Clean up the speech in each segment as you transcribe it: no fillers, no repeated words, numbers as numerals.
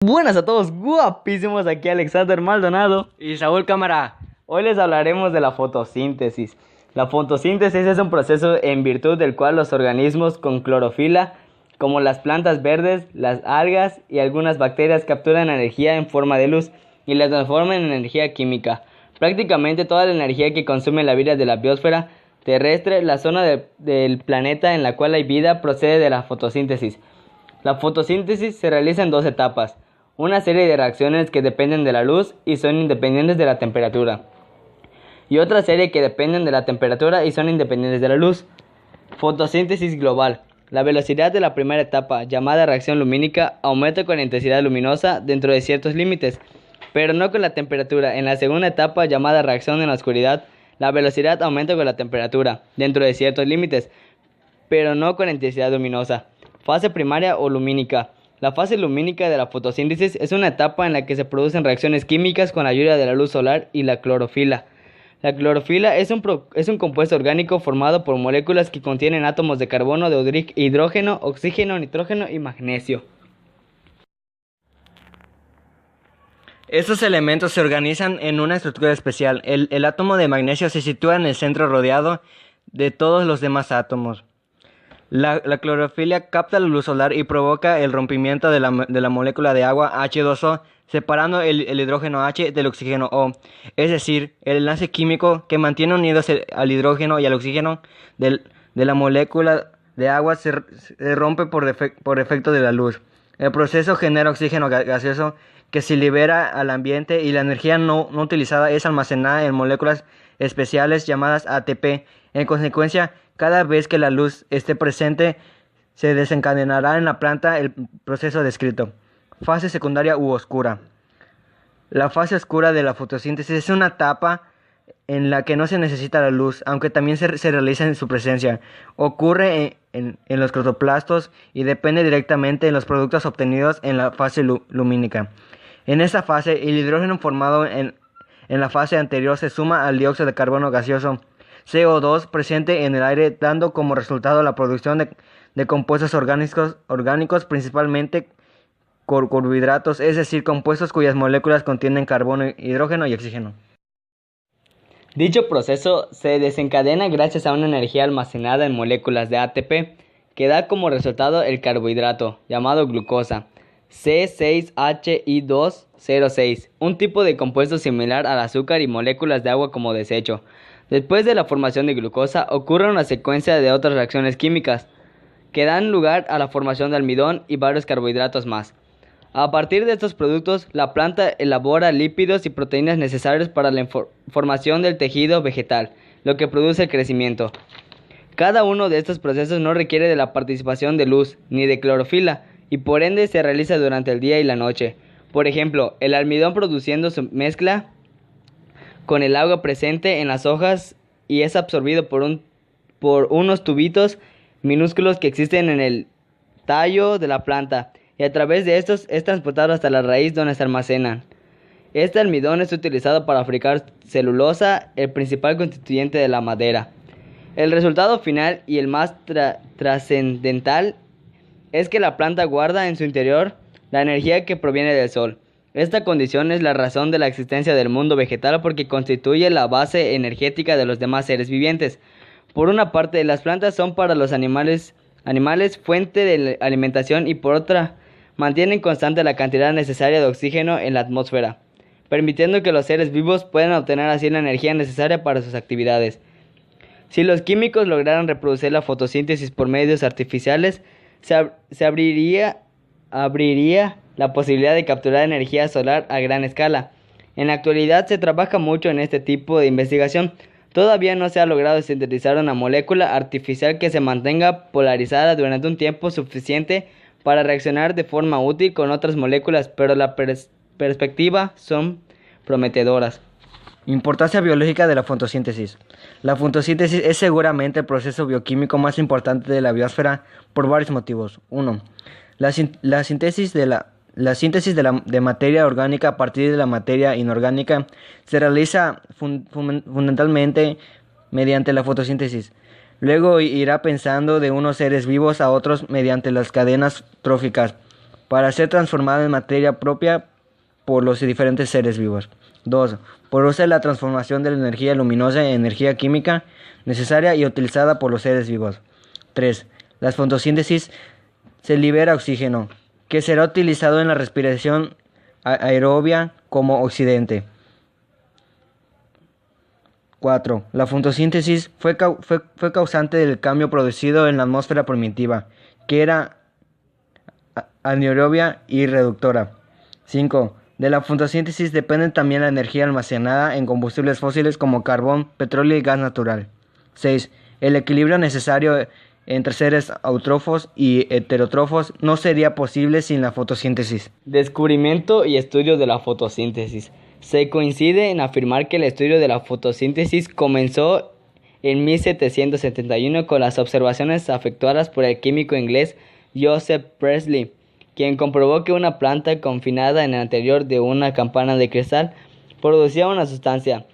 Buenas a todos, guapísimos, aquí Alexander Maldonado Y Saúl Cámara. Hoy les hablaremos de la fotosíntesis. La fotosíntesis es un proceso en virtud del cual los organismos con clorofila, como las plantas verdes, las algas y algunas bacterias, capturan energía en forma de luz y la transforman en energía química. Prácticamente toda la energía que consume la vida de la biosfera terrestre, la zona del planeta en la cual hay vida, procede de la fotosíntesis. La fotosíntesis se realiza en dos etapas: una serie de reacciones que dependen de la luz y son independientes de la temperatura, y otra serie que dependen de la temperatura y son independientes de la luz. Fotosíntesis global. La velocidad de la primera etapa, llamada reacción lumínica, aumenta con la intensidad luminosa dentro de ciertos límites, pero no con la temperatura. En la segunda etapa, llamada reacción en la oscuridad, la velocidad aumenta con la temperatura dentro de ciertos límites, pero no con la intensidad luminosa. Fase primaria o lumínica. La fase lumínica de la fotosíntesis es una etapa en la que se producen reacciones químicas con la ayuda de la luz solar y la clorofila. La clorofila es un compuesto orgánico formado por moléculas que contienen átomos de carbono, de hidrógeno, oxígeno, nitrógeno y magnesio. Estos elementos se organizan en una estructura especial. El átomo de magnesio se sitúa en el centro rodeado de todos los demás átomos. La clorofila capta la luz solar y provoca el rompimiento de la molécula de agua H2O, separando el hidrógeno H del oxígeno O. Es decir, el enlace químico que mantiene unidos al hidrógeno y al oxígeno de la molécula de agua se rompe por efecto de la luz. El proceso genera oxígeno gaseoso que se libera al ambiente, y la energía no utilizada es almacenada en moléculas especiales llamadas ATP. En consecuencia, cada vez que la luz esté presente, se desencadenará en la planta el proceso descrito. Fase secundaria u oscura. La fase oscura de la fotosíntesis es una etapa en la que no se necesita la luz, aunque también se realiza en su presencia. Ocurre en los cloroplastos y depende directamente de los productos obtenidos en la fase lumínica. En esta fase, el hidrógeno formado en la fase anterior se suma al dióxido de carbono gaseoso, CO2, presente en el aire, dando como resultado la producción de compuestos orgánicos, principalmente carbohidratos, es decir, compuestos cuyas moléculas contienen carbono, hidrógeno y oxígeno. Dicho proceso se desencadena gracias a una energía almacenada en moléculas de ATP, que da como resultado el carbohidrato, llamado glucosa, C6H6O6, un tipo de compuesto similar al azúcar, y moléculas de agua como desecho. Después de la formación de glucosa, ocurre una secuencia de otras reacciones químicas, que dan lugar a la formación de almidón y varios carbohidratos más. A partir de estos productos, la planta elabora lípidos y proteínas necesarios para la formación del tejido vegetal, lo que produce el crecimiento. Cada uno de estos procesos no requiere de la participación de luz ni de clorofila, y por ende se realiza durante el día y la noche. Por ejemplo, el almidón produciendo su mezcla con el agua presente en las hojas y es absorbido por unos tubitos minúsculos que existen en el tallo de la planta, y a través de estos es transportado hasta la raíz, donde se almacenan. Este almidón es utilizado para fabricar celulosa, el principal constituyente de la madera. El resultado final, y el más trascendental, es que la planta guarda en su interior la energía que proviene del sol. Esta condición es la razón de la existencia del mundo vegetal, porque constituye la base energética de los demás seres vivientes. Por una parte, las plantas son para los animales fuente de alimentación, y por otra, mantienen constante la cantidad necesaria de oxígeno en la atmósfera, permitiendo que los seres vivos puedan obtener así la energía necesaria para sus actividades. Si los químicos lograran reproducir la fotosíntesis por medios artificiales, se abriría la posibilidad de capturar energía solar a gran escala. En la actualidad se trabaja mucho en este tipo de investigación. Todavía no se ha logrado sintetizar una molécula artificial que se mantenga polarizada durante un tiempo suficiente para reaccionar de forma útil con otras moléculas, pero las perspectivas son prometedoras. Importancia biológica de la fotosíntesis. La fotosíntesis es seguramente el proceso bioquímico más importante de la biosfera por varios motivos. 1. La síntesis de materia orgánica a partir de la materia inorgánica se realiza fundamentalmente mediante la fotosíntesis. Luego irá pasando de unos seres vivos a otros mediante las cadenas tróficas. para ser transformada en materia propia por los diferentes seres vivos. 2. Produce la transformación de la energía luminosa en energía química necesaria y utilizada por los seres vivos. 3. La fotosíntesis se libera oxígeno, que será utilizado en la respiración aerobia como oxidante. 4. La fotosíntesis fue causante del cambio producido en la atmósfera primitiva, que era anaerobia y reductora. 5. De la fotosíntesis depende también la energía almacenada en combustibles fósiles como carbón, petróleo y gas natural. 6. El equilibrio necesario entre seres autótrofos y heterótrofos no sería posible sin la fotosíntesis. Descubrimiento y estudio de la fotosíntesis. Se coincide en afirmar que el estudio de la fotosíntesis comenzó en 1771 con las observaciones efectuadas por el químico inglés Joseph Priestley, quien comprobó que una planta confinada en el interior de una campana de cristal producía una sustancia,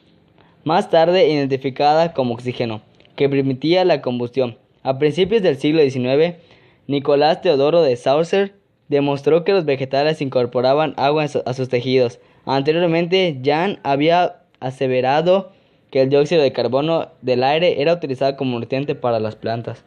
más tarde identificada como oxígeno, que permitía la combustión. A principios del siglo XIX, Nicolás Teodoro de Saussure demostró que los vegetales incorporaban agua a sus tejidos. Anteriormente, Jan había aseverado que el dióxido de carbono del aire era utilizado como nutriente para las plantas.